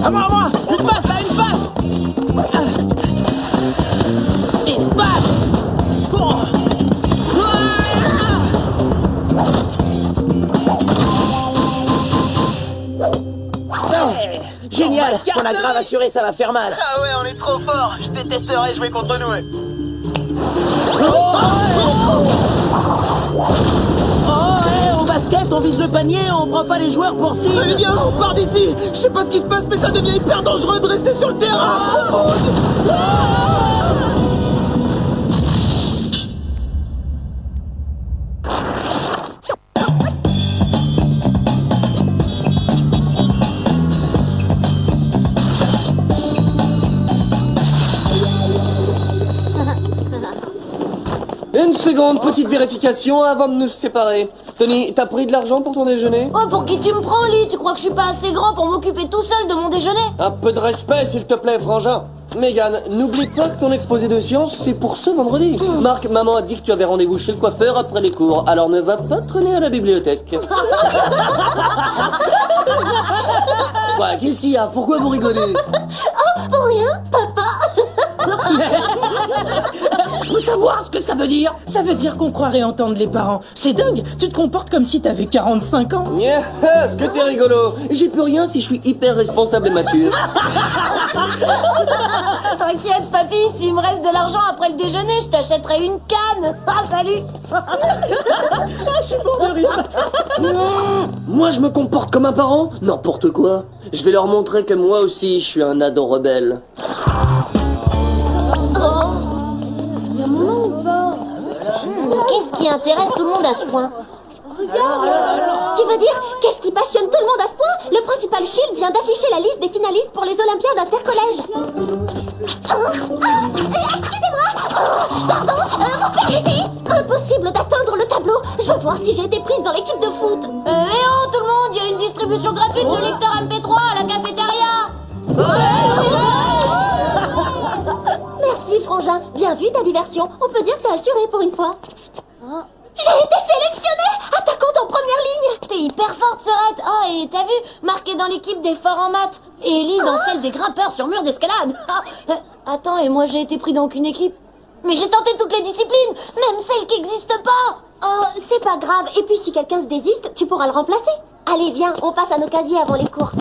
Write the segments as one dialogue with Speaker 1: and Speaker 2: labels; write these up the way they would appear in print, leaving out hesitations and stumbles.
Speaker 1: À moi. Une passe, là, une passe. Espace. Génial. On a grave assuré, ça va faire mal.
Speaker 2: Ah ouais, on est trop fort. Je détesterais jouer contre nous.
Speaker 1: Au basket, on vise le panier, on prend pas les joueurs pour cible.
Speaker 2: Allez viens, on part d'ici. Je sais pas ce qui se passe, mais ça devient hyper dangereux de rester sur le terrain.
Speaker 3: Une seconde, petite vérification avant de nous séparer. Tony, t'as pris de l'argent pour ton déjeuner?
Speaker 4: Oh, pour qui tu me prends, Lee? Tu crois que je suis pas assez grand pour m'occuper tout seul de mon déjeuner?
Speaker 3: Un peu de respect, s'il te plaît, frangin. Megan, n'oublie pas que ton exposé de sciences, c'est pour ce vendredi. Marc, maman a dit que tu avais rendez-vous chez le coiffeur après les cours, alors ne va pas traîner à la bibliothèque. Quoi, qu'est-ce qu'il y a? Pourquoi vous rigolez?
Speaker 4: Oh, pour rien, papa.
Speaker 1: Je veux savoir ce que ça veut dire. Ça veut dire qu'on croirait entendre les parents. C'est dingue, tu te comportes comme si t'avais 45 ans.
Speaker 3: Yeah, ce que t'es rigolo. J'y peux rien si je suis hyper responsable et mature.
Speaker 4: T'inquiète, papy, s'il me reste de l'argent après le déjeuner, je t'achèterai une canne. Ah, salut.
Speaker 1: Je suis mort de rire.
Speaker 3: Moi, je me comporte comme un parent? N'importe quoi. Je vais leur montrer que moi aussi, je suis un ado rebelle.
Speaker 4: Qu'est-ce qui intéresse tout le monde à ce point? Regarde. Tu veux dire, qu'est-ce qui passionne tout le monde à ce point? Le principal Shield vient d'afficher la liste des finalistes pour les Olympiades intercollèges. Excusez-moi. Pardon, vous permettez? Impossible d'atteindre le tableau. Je veux voir si j'ai été prise dans l'équipe de foot. Oh, tout le monde, il y a une distribution gratuite de lecteurs MP3 à la cafétéria. Merci, Frangin. Bien vu ta diversion. On peut dire que t'as assuré pour une fois. J'ai été sélectionnée, attaquante en première ligne. T'es hyper forte, Serette. Oh, et t'as vu, marqué dans l'équipe des forts en maths. Et Ellie dans celle des grimpeurs sur mur d'escalade. Attends, et moi j'ai été pris dans aucune équipe? Mais j'ai tenté toutes les disciplines, même celles qui n'existent pas. Oh, c'est pas grave. Et puis si quelqu'un se désiste, tu pourras le remplacer. Allez, viens, on passe à nos casiers avant les cours.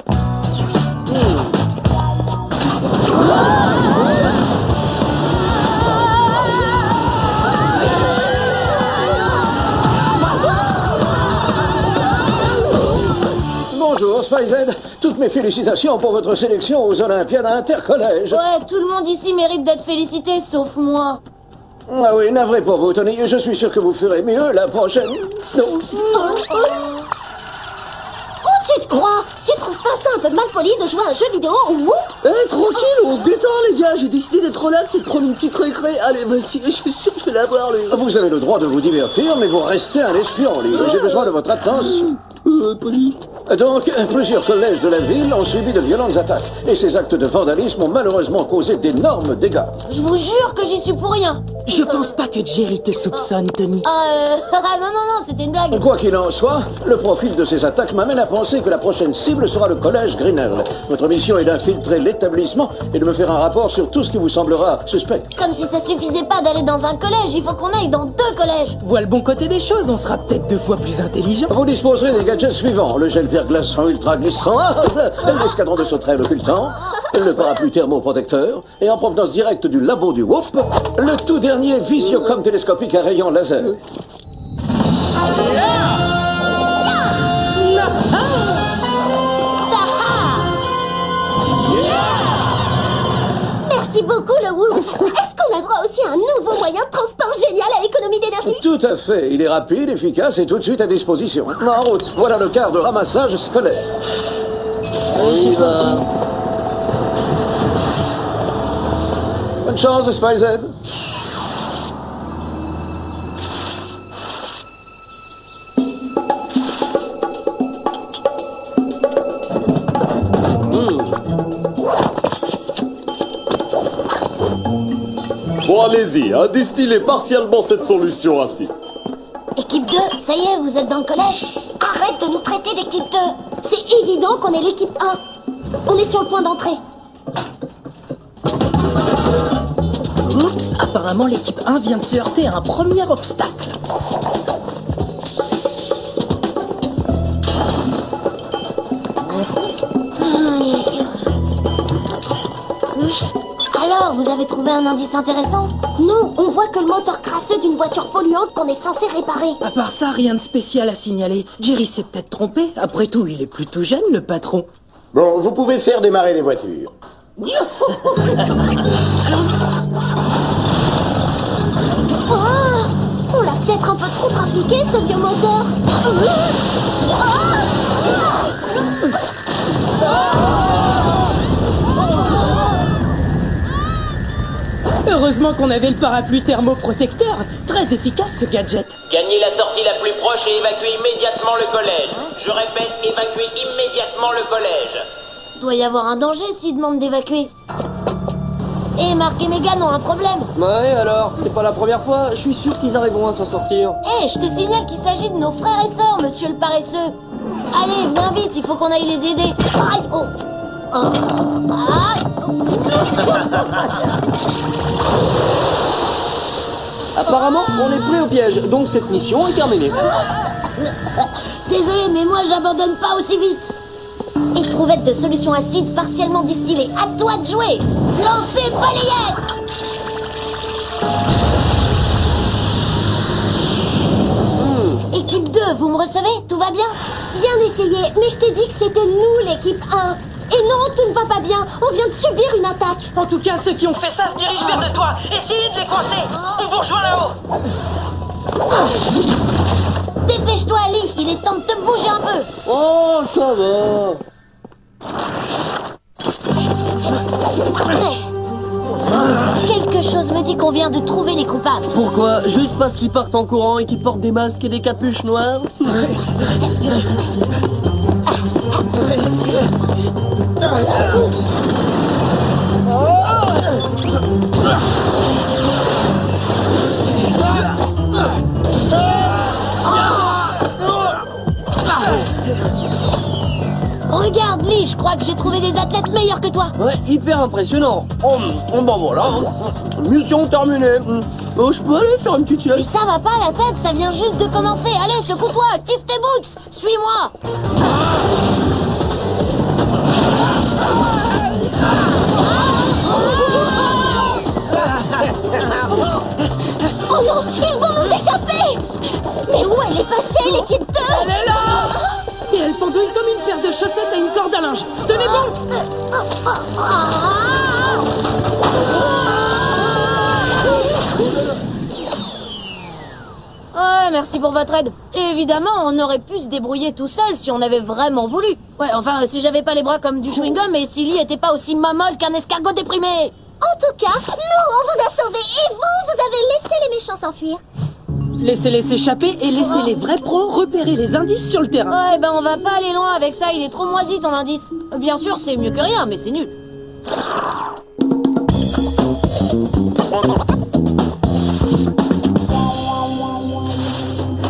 Speaker 5: Bonjour, SpyZ. Toutes mes félicitations pour votre sélection aux Olympiades intercollèges.
Speaker 4: Ouais, tout le monde ici mérite d'être félicité, sauf moi.
Speaker 5: Ah oui, navré pour vous, Tony. Je suis sûr que vous ferez mieux la prochaine. Non.
Speaker 4: Où tu te crois? Tu trouves pas ça un peu mal poli de jouer à un jeu vidéo ou...
Speaker 3: Tranquille, on se détend, les gars. J'ai décidé d'être relax et de prendre une petite récré. Allez, vas-y, je suis sûr que je vais l'avoir, lui.
Speaker 5: Vous avez le droit de vous divertir, mais vous restez un espion, lui. J'ai besoin de votre attention.
Speaker 3: Pas juste.
Speaker 5: Donc, plusieurs collèges de la ville ont subi de violentes attaques. Et ces actes de vandalisme ont malheureusement causé d'énormes dégâts.
Speaker 4: Je vous jure que j'y suis pour rien.
Speaker 1: Je pense pas que Jerry te soupçonne, Tony.
Speaker 4: Non, c'était une blague.
Speaker 5: Quoi qu'il en soit, le profil de ces attaques m'amène à penser que la prochaine cible sera le collège Grinnell. Votre mission est d'infiltrer l'établissement et de me faire un rapport sur tout ce qui vous semblera suspect.
Speaker 4: Comme si ça suffisait pas d'aller dans un collège, il faut qu'on aille dans 2 collèges.
Speaker 1: Vois le bon côté des choses, on sera peut-être 2 fois plus intelligent.
Speaker 5: Vous disposerez des gadgets suivants: le gel verglaçant ultra glissant, l'escadron de sauterelles occultant, le parapluie thermoprotecteur, et en provenance directe du labo du WOP, le tout dernier visiocom télescopique à rayon laser.
Speaker 4: Merci beaucoup, le WOP. Est-ce qu'on a droit aussi à un nouveau moyen de transport génial à économie d'énergie?
Speaker 5: Tout à fait. Il est rapide, efficace et tout de suite à disposition. En route. Voilà le quart de ramassage scolaire.
Speaker 3: On y va.
Speaker 5: Bonne chance, SpyZ.
Speaker 6: Bon, allez-y, distillez partiellement cette solution ainsi.
Speaker 4: Équipe 2, ça y est, vous êtes dans le collège? Arrête de nous traiter d'équipe 2. C'est évident qu'on est l'équipe 1. On est sur le point d'entrée.
Speaker 1: Oups, apparemment l'équipe 1 vient de se heurter à un premier obstacle.
Speaker 4: Alors, vous avez trouvé un indice intéressant? Non, on voit que le moteur crasseux d'une voiture polluante qu'on est censé réparer.
Speaker 1: À part ça, rien de spécial à signaler. Jerry s'est peut-être trompé. Après tout, il est plutôt jeune, le patron.
Speaker 7: Bon, vous pouvez faire démarrer les voitures.
Speaker 4: On l'a peut-être un peu trop trafiqué, ce vieux moteur.
Speaker 1: Heureusement qu'on avait le parapluie thermoprotecteur. Très efficace, ce gadget.
Speaker 8: Gagnez la sortie la plus proche et évacuez immédiatement le collège. Je répète, évacuez immédiatement le collège.
Speaker 4: Doit y avoir un danger s'ils demandent d'évacuer. Et Mark et Megan ont un problème.
Speaker 3: Ouais, alors, c'est pas la première fois. Je suis sûr qu'ils arriveront à s'en sortir.
Speaker 4: Je te signale qu'il s'agit de nos frères et sœurs, monsieur le paresseux. Allez, viens vite, il faut qu'on aille les aider. Aïe, oh. Aïe.
Speaker 3: Apparemment, on est pris au piège, donc cette mission est terminée.
Speaker 4: Désolé, mais moi j'abandonne pas aussi vite. Éprouvette de solution acide partiellement distillée. À toi de jouer. Lancez balayette. Équipe 2, vous me recevez? Tout va bien? Bien essayé, mais je t'ai dit que c'était nous l'équipe 1. Et non, tout ne va pas bien. On vient de subir une attaque.
Speaker 1: En tout cas, ceux qui ont fait ça se dirigent vers de toi. Essayez de les coincer. On vous rejoint là-haut.
Speaker 4: Dépêche-toi, Ali. Il est temps de te bouger un peu.
Speaker 3: Oh, ça va.
Speaker 4: Quelque chose me dit qu'on vient de trouver les coupables.
Speaker 3: Pourquoi? Juste parce qu'ils partent en courant et qu'ils portent des masques et des capuches noires?
Speaker 4: Regarde, Lee, je crois que j'ai trouvé des athlètes meilleurs que toi.
Speaker 3: Ouais, hyper impressionnant. Bon voilà, mission terminée. Je peux aller faire une petite
Speaker 4: Mais
Speaker 3: sieste?
Speaker 4: ça va pas la tête, ça vient juste de commencer. Allez, secoue-toi, active tes boots. Suis-moi. Oh non, ils vont nous échapper. Mais où elle est passée, l'équipe 2?
Speaker 1: Elle est là. Et elle pendouille comme une paire de chaussettes à une corde à linge. Tenez bon.
Speaker 4: Ouais, merci pour votre aide. Et évidemment, on aurait pu se débrouiller tout seul si on avait vraiment voulu. Ouais, enfin, si j'avais pas les bras comme du chewing-gum et si Lee était pas aussi mamolle qu'un escargot déprimé. En tout cas, nous, on vous a sauvés et vous avez laissé les méchants s'enfuir.
Speaker 1: Laissez-les s'échapper et laissez les vrais pros repérer les indices sur le terrain.
Speaker 4: Ouais, ben on va pas aller loin avec ça, il est trop moisi ton indice. Bien sûr, c'est mieux que rien, mais c'est nul.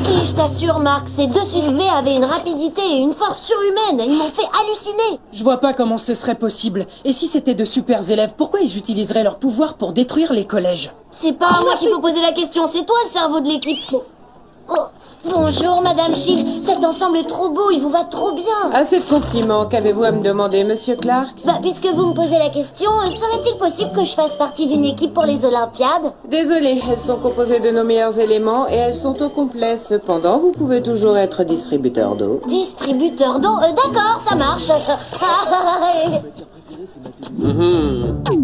Speaker 4: Si, je t'assure, Marc, ces deux suspects avaient une rapidité et une force surhumaine. Ils m'ont fait halluciner.
Speaker 1: Je vois pas comment ce serait possible. Et si c'était de super élèves, pourquoi ils utiliseraient leur pouvoir pour détruire les collèges?
Speaker 4: C'est pas à moi qu'il faut poser la question, c'est toi le cerveau de l'équipe. Oh, bonjour, Madame Chiche. Cet ensemble est trop beau, il vous va trop bien.
Speaker 9: Assez de compliments. Qu'avez-vous à me demander, Monsieur Clark?
Speaker 4: Bah, puisque vous me posez la question, serait-il possible que je fasse partie d'une équipe pour les Olympiades?
Speaker 9: Désolée, elles sont composées de nos meilleurs éléments et elles sont au complet. Cependant, vous pouvez toujours être distributeur d'eau.
Speaker 4: Distributeur d'eau? D'accord, ça marche.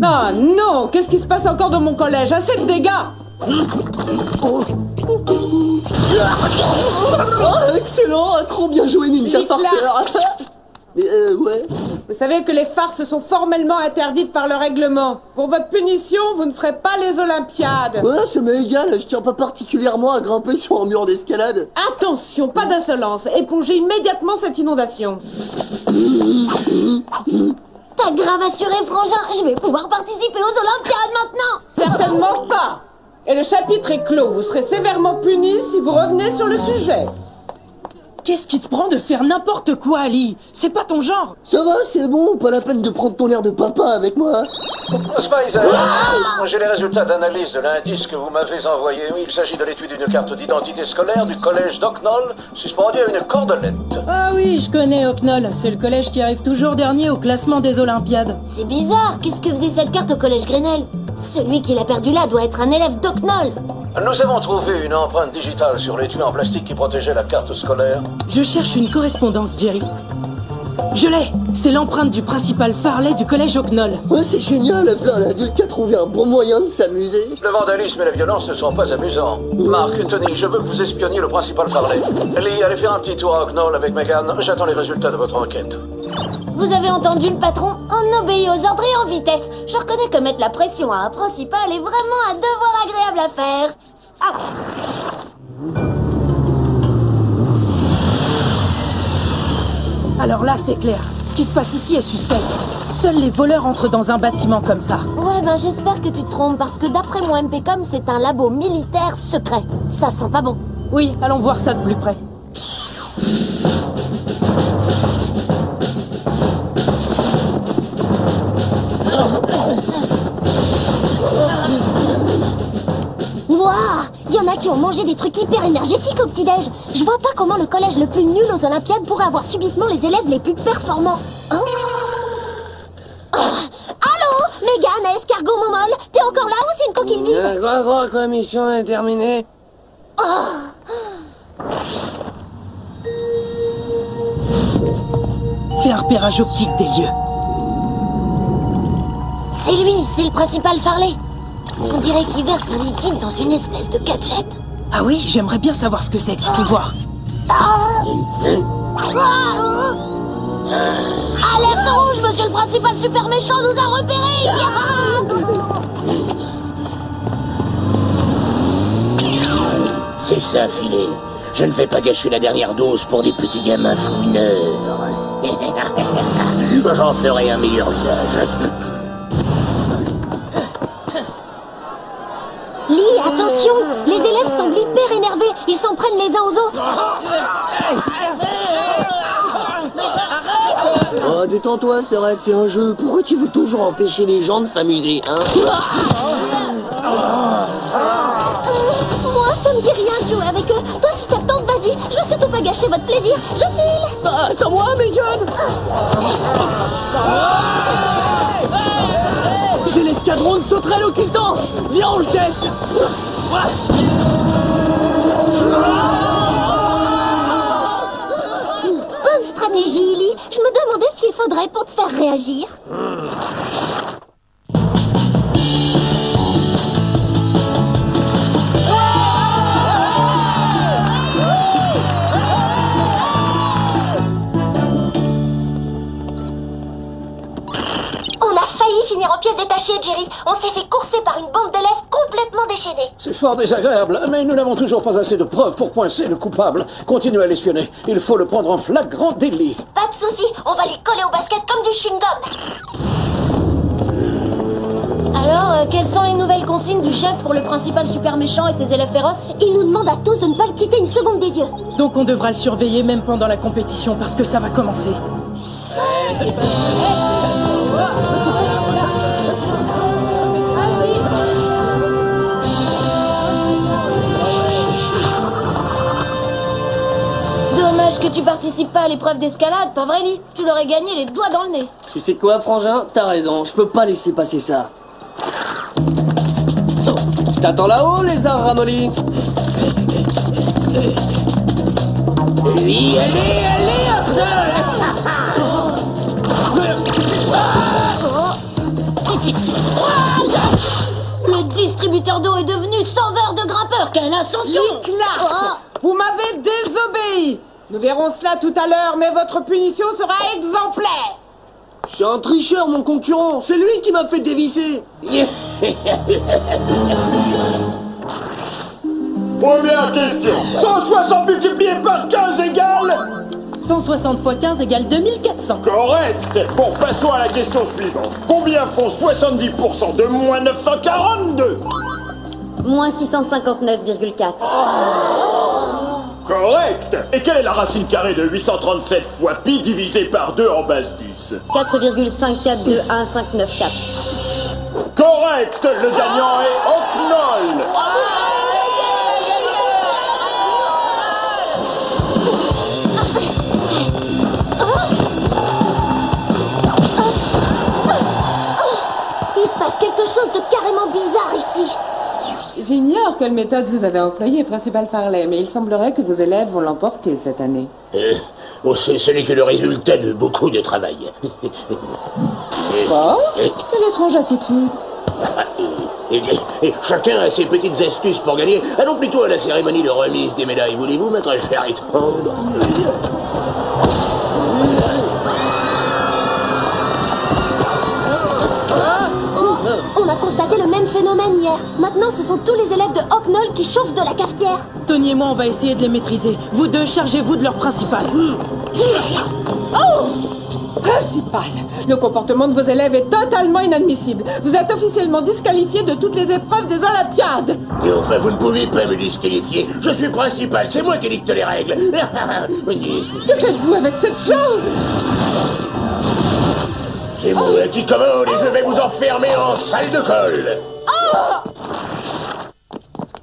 Speaker 9: Ah non! Qu'est-ce qui se passe encore dans mon collège? Assez de dégâts!
Speaker 3: Oh, excellent, trop bien joué, Ninja
Speaker 9: Nick
Speaker 3: Farceur. Mais ouais.
Speaker 9: Vous savez que les farces sont formellement interdites par le règlement. Pour votre punition, vous ne ferez pas les Olympiades.
Speaker 3: Ouais, ça m'est égal, je tiens pas particulièrement à grimper sur un mur d'escalade.
Speaker 9: Attention, pas d'insolence. Épongez immédiatement cette inondation.
Speaker 4: T'as grave assuré, frangin. Je vais pouvoir participer aux Olympiades maintenant.
Speaker 9: Certainement pas. Et le chapitre est clos. Vous serez sévèrement puni si vous revenez sur le sujet.
Speaker 1: Qu'est-ce qui te prend de faire n'importe quoi, Ali? C'est pas ton genre.
Speaker 2: Ça va, c'est bon, pas la peine de prendre ton air de papa avec moi.
Speaker 5: Spicer, j'ai les résultats d'analyse de l'indice que vous m'avez envoyé. Il s'agit de l'étude d'une carte d'identité scolaire du collège d'Ocknall, suspendue à une cordelette.
Speaker 1: Ah oui, je connais Ocknall. C'est le collège qui arrive toujours dernier au classement des Olympiades.
Speaker 4: C'est bizarre, qu'est-ce que faisait cette carte au collège Grenelle? Celui qui l'a perdu là doit être un élève d'Ocknall.
Speaker 5: Nous avons trouvé une empreinte digitale sur l'étui en plastique qui protégeait la carte scolaire.
Speaker 1: Je cherche une correspondance, Jerry. Je l'ai. C'est l'empreinte du principal Farley du collège Ocknall.
Speaker 2: Ouais, c'est génial, plein l'adulte qui a trouvé un bon moyen de s'amuser.
Speaker 5: Le vandalisme et la violence ne sont pas amusants. Mark, Tony, je veux que vous espionniez le principal Farley. Lee, allez faire un petit tour à Ocknall avec Megan. J'attends les résultats de votre enquête.
Speaker 4: Vous avez entendu le patron? On obéit aux ordres et en vitesse. Je reconnais que mettre la pression à un principal est vraiment un devoir agréable à faire. Ah.
Speaker 1: Alors là, c'est clair. Ce qui se passe ici est suspect. Seuls les voleurs entrent dans un bâtiment comme ça.
Speaker 4: Ouais, ben j'espère que tu te trompes parce que d'après mon MPCOM, c'est un labo militaire secret. Ça sent pas bon.
Speaker 1: Oui, allons voir ça de plus près.
Speaker 4: Wouah! Il y en a qui ont mangé des trucs hyper énergétiques au petit-déj. Je vois pas comment le collège le plus nul aux Olympiades pourrait avoir subitement les élèves les plus performants. Hein? Allô? Mégane, escargot momole, t'es encore là ou c'est une coquille vide?
Speaker 3: Quoi, mission est terminée.
Speaker 1: Fais un repérage optique des lieux.
Speaker 4: C'est lui, c'est le principal Farley. On dirait qu'il verse un liquide dans une espèce de cachette.
Speaker 1: Ah oui, j'aimerais bien savoir ce que c'est. Tout voir.
Speaker 4: Alerte rouge, monsieur le principal super méchant nous a repérés.
Speaker 8: C'est ça, filet. Je ne vais pas gâcher la dernière dose pour des petits gamins fouineurs. J'en ferai un meilleur usage.
Speaker 4: Lee, attention! Les élèves semblent hyper énervés. Ils s'en prennent les uns aux autres.
Speaker 2: Oh, détends-toi, Serette, c'est un jeu. Pourquoi tu veux toujours empêcher les gens de s'amuser, hein?
Speaker 4: Moi, ça me dit rien de jouer avec eux. Toi, si ça te tente, vas-y. Je veux surtout pas gâcher votre plaisir. Je file.
Speaker 2: Attends-moi, Megan!
Speaker 1: J'ai l'escadron de sauterelles occultants. Viens, on le teste.
Speaker 4: Bonne stratégie, Lee. Je me demandais ce qu'il faudrait pour te faire réagir. On a failli finir en pièces détachées, Jerry. On s'est fait courser par une bande d'élèves complètement déchaînés.
Speaker 5: C'est fort désagréable, mais nous n'avons toujours pas assez de preuves pour coincer le coupable. Continuez à l'espionner. Il faut le prendre en flagrant délit.
Speaker 4: Pas de souci, on va lui coller au basket comme du chewing-gum. Alors, quelles sont les nouvelles consignes du chef pour le principal super méchant et ses élèves féroces? Il nous demande à tous de ne pas le quitter une seconde des yeux.
Speaker 1: Donc on devra le surveiller même pendant la compétition parce que ça va commencer.
Speaker 4: Dommage que tu participes pas à l'épreuve d'escalade, pas vrai, Lee? Tu l'aurais gagné les doigts dans le nez.
Speaker 3: Tu sais quoi, frangin? T'as raison, je peux pas laisser passer ça. Je t'attends là-haut, lézard ramolli.
Speaker 8: Oui, allez,
Speaker 4: Le distributeur d'eau est devenu sauveur de grimpeurs. Quelle ascension!
Speaker 9: Clark, vous m'avez désobéi. Nous verrons cela tout à l'heure, mais votre punition sera exemplaire.
Speaker 2: C'est un tricheur, mon concurrent. C'est lui qui m'a fait dévisser.
Speaker 6: Première question. 160 multiplié par 15 égale
Speaker 1: 160 x 15 égale 2400.
Speaker 6: Correct. Bon, passons à la question suivante. Combien font 70% de moins 942?
Speaker 4: Moins 659,4.
Speaker 6: Correct. Et quelle est la racine carrée de 837 fois pi divisé par 2 en base 10?
Speaker 4: 4,5421594.
Speaker 6: Correct. Le gagnant est Ocnol.
Speaker 4: Il se passe quelque chose de carrément bizarre ici.
Speaker 9: J'ignore quelle méthode vous avez employée, Principal Farley, mais il semblerait que vos élèves vont l'emporter cette année.
Speaker 7: Ce n'est que le résultat de beaucoup de travail.
Speaker 9: Quoi? Quelle étrange attitude.
Speaker 7: Et chacun a ses petites astuces pour gagner. Allons plutôt à la cérémonie de remise des médailles. Voulez-vous, maître Sherrington?
Speaker 4: On a constaté le même phénomène hier. Maintenant, ce sont tous les élèves de Hocknall qui chauffent de la cafetière.
Speaker 1: Tony et moi, on va essayer de les maîtriser. Vous deux, chargez-vous de leur principal.
Speaker 9: Oh! Principal, le comportement de vos élèves est totalement inadmissible. Vous êtes officiellement disqualifié de toutes les épreuves des Olympiades.
Speaker 7: Et enfin, vous ne pouvez pas me disqualifier. Je suis principal, c'est moi qui dicte les règles.
Speaker 9: Que faites-vous avec cette chose?
Speaker 7: C'est moi qui commande et je vais vous enfermer en salle de colle.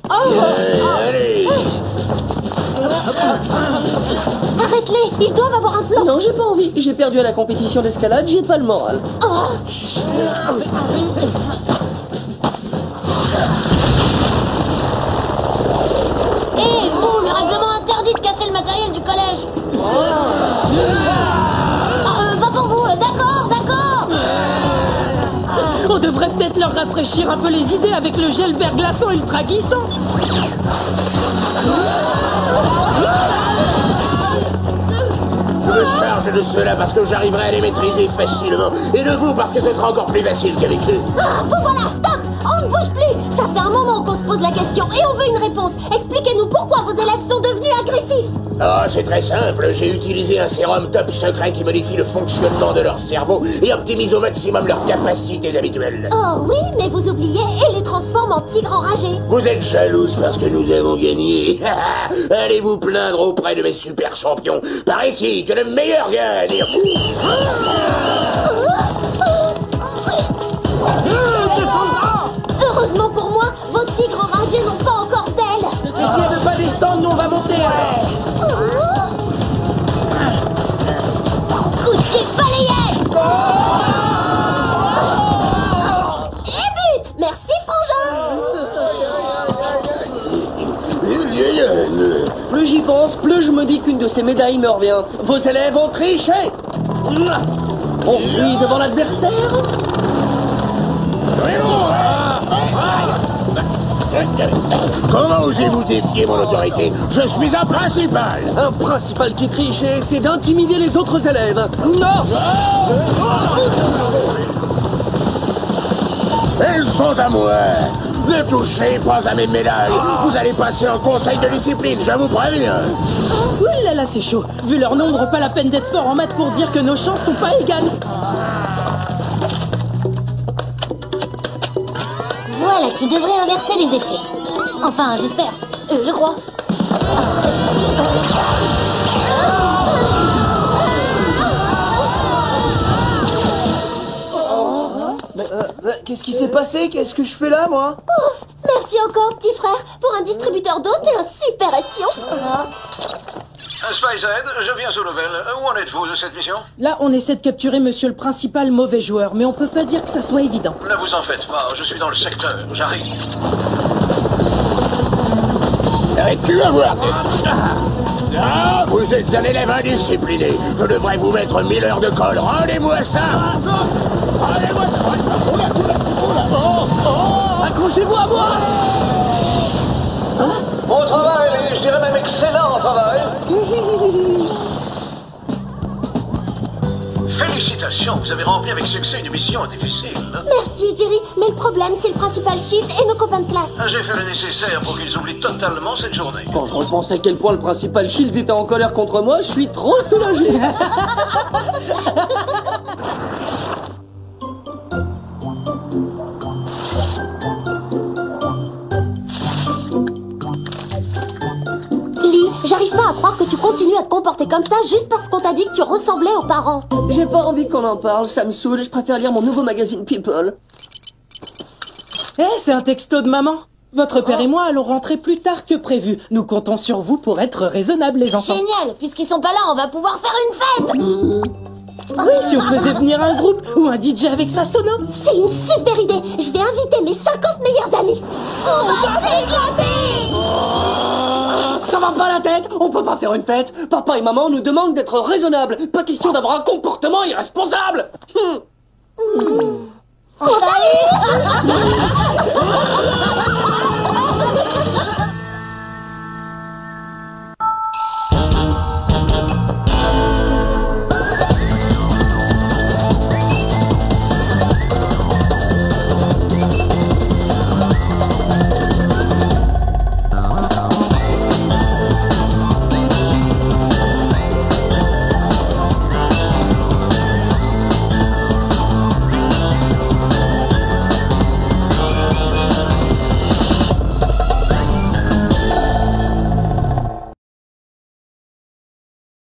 Speaker 7: Allez.
Speaker 4: Arrête-les, ils doivent avoir un plan.
Speaker 3: Non, j'ai pas envie. J'ai perdu à la compétition d'escalade, j'ai pas le moral.
Speaker 4: Et vous, le règlement interdit de casser le matériel du collège. Pas pour vous, d'accord.
Speaker 1: On devrait peut-être leur rafraîchir un peu les idées avec le gel verglaçant ultra glissant.
Speaker 7: Je me charge de cela parce que j'arriverai à les maîtriser facilement. Et de vous parce que ce sera encore plus facile qu'avec eux.
Speaker 4: Vous voilà, stop. On ne bouge plus. Ça fait un moment qu'on se pose la question et on veut une réponse. Expliquez-nous pourquoi vos élèves sont devenus agressifs.
Speaker 7: Oh, c'est très simple. J'ai utilisé un sérum top secret qui modifie le fonctionnement de leur cerveau et optimise au maximum leurs capacités habituelles.
Speaker 4: Oh oui, mais vous oubliez et les transforme en tigres enragés.
Speaker 7: Vous êtes jalouse parce que nous avons gagné. Allez vous plaindre auprès de mes super champions. Par ici, que le meilleur gagne.
Speaker 4: Heureusement pour moi, vos tigres enragés n'ont pas encore d'ailes.
Speaker 2: Et si elle veut pas descendre, nous on va monter.
Speaker 4: Coup de pied balayette. Et but. Merci, Frangin.
Speaker 3: Plus j'y pense, plus je me dis qu'une de ces médailles me revient. Vos élèves ont triché. On rit devant l'adversaire.
Speaker 7: Comment osez-vous défier mon autorité? Je suis un principal.
Speaker 3: Un principal qui triche et essaie d'intimider les autres élèves. Non!
Speaker 7: Elles sont à moi. Ne touchez pas à mes médailles. Vous allez passer en conseil de discipline, je vous préviens.
Speaker 1: Ouh là là, c'est chaud. Vu leur nombre, pas la peine d'être fort en maths pour dire que nos chances sont pas égales.
Speaker 4: Voilà qui devrait inverser les effets. Enfin, j'espère. Je crois.
Speaker 2: Qu'est-ce qui s'est passé? Qu'est-ce que je fais là, moi?
Speaker 4: Ouf, merci encore, petit frère. Pour un distributeur d'eau, t'es un super espion.
Speaker 10: Spicehead, je viens aux nouvelles. Où en êtes-vous de cette mission?
Speaker 1: Là, on essaie de capturer monsieur le principal mauvais joueur, mais on peut pas dire que ça soit évident.
Speaker 10: Ne vous en faites pas, je suis dans le secteur. J'arrive.
Speaker 7: Arrête-tu à voir? Ah, vous êtes un élève indiscipliné. Je devrais vous mettre 1000 heures de colle. Rendez-moi ça. Rendez-moi ça.
Speaker 3: Accrochez-vous à moi.
Speaker 10: Bon travail, je dirais même excellent travail. Félicitations, vous avez rempli avec succès une mission difficile.
Speaker 4: Merci, Jerry. Mais le problème, c'est le principal Shield et nos copains de classe.
Speaker 10: J'ai fait le nécessaire pour qu'ils oublient totalement cette journée.
Speaker 3: Quand je repense à quel point le principal Shields était en colère contre moi, je suis trop soulagé.
Speaker 4: Lee, j'arrive à croire que tu continues à te comporter comme ça juste parce qu'on t'a dit que tu ressemblais aux parents.
Speaker 3: J'ai pas envie qu'on en parle, ça me saoule, je préfère lire mon nouveau magazine People.
Speaker 1: C'est un texto de maman. Votre père et moi allons rentrer plus tard que prévu. Nous comptons sur vous pour être raisonnables, les enfants.
Speaker 4: Génial, puisqu'ils sont pas là, on va pouvoir faire une fête.
Speaker 1: Oui, si on faisait venir un groupe ou un DJ avec sa sono.
Speaker 4: C'est une super idée. Je vais inviter mes 50 meilleurs amis. On va s'éclater.
Speaker 3: Ça va pas la tête? On peut pas faire une fête. Papa et maman nous demandent d'être raisonnables. Pas question d'avoir un comportement irresponsable.
Speaker 4: On va